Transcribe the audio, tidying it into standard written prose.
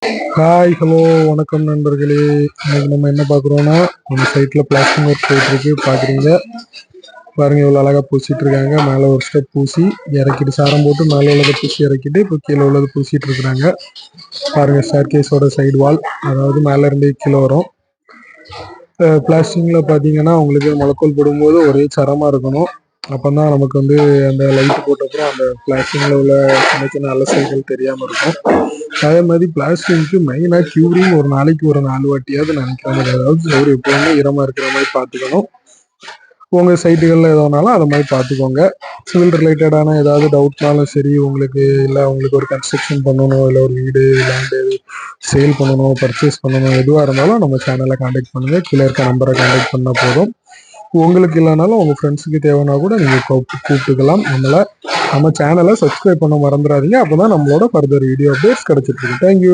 Hi hello வணக்கம் நண்பர்களே. இன்னைக்கு நம்ம என்ன பார்க்குறோன்னா, நம்ம சைட்டில் பிளாஸ்டிக் ஒர்க் போயிட்டுருக்கு பார்க்குறீங்க. பாருங்க இவ்வளோ அழகாக பூசிட்டு இருக்காங்க. மேலே ஒரு ஸ்டெப் பூசி இறக்கிட்டு சாரம் போட்டு மேலே உள்ளதை பூசி இறக்கிட்டு இப்போ கீழே உள்ளது பூசிட்டு இருக்கிறாங்க. பாருங்க ஸ்டேர்கேஸோட சைடு வால், அதாவது மேலே இருந்து கீழே வரும். பிளாஸ்டிக்கில் பார்த்தீங்கன்னா உங்களுக்கு முளைக்கோல் போடும்போது ஒரே சரமாக இருக்கணும். அப்போ தான் நமக்கு வந்து அந்த லைட்டு போட்டப்பறம் அந்த பிளாஸ்டிக்கில் உள்ள சின்ன சின்ன அலசல்கள் தெரியாமல் இருக்கும். அதே மாதிரி பிளாஸ்டிக்கு மெயினாக க்யூரிங் ஒரு நாளைக்கு ஒரு 4 வாட்டியாவது நினைக்கிற மாதிரி, அதாவது சவுறு எப்போவுமே ஈரமாக இருக்கிற மாதிரி பார்த்துக்கணும். உங்கள் சைட்டுகளில் எதோனாலும் அதை மாதிரி பார்த்துக்கோங்க. சிவில் ரிலேட்டடான ஏதாவது டவுட்னாலும் சரி, உங்களுக்கு இல்லை உங்களுக்கு ஒரு கன்ஸ்ட்ரக்ஷன் பண்ணணும், இல்லை ஒரு வீடு லேண்டு சேல் பண்ணணும், பர்ச்சேஸ் பண்ணணும், எதுவாக இருந்தாலும் நம்ம சேனலை காண்டாக்ட் பண்ணுங்கள். கீழே இருக்க நம்பரை காண்டாக்ட் பண்ணால் போதும். உங்களுக்கு இல்லைனாலும் உங்கள் ஃப்ரெண்ட்ஸுக்கு தேவைன்னா கூட நீங்கள் கூப்பிட்டுக்கலாம். நம்ம சேனலை சப்ஸ்கிரைப் பண்ண மறந்துடாதீங்க. அப்போ தான் நம்மளோட ஃபர்தர் வீடியோ அப்டேட்ஸ் கிடச்சிட்ருக்கு. தேங்க்யூ.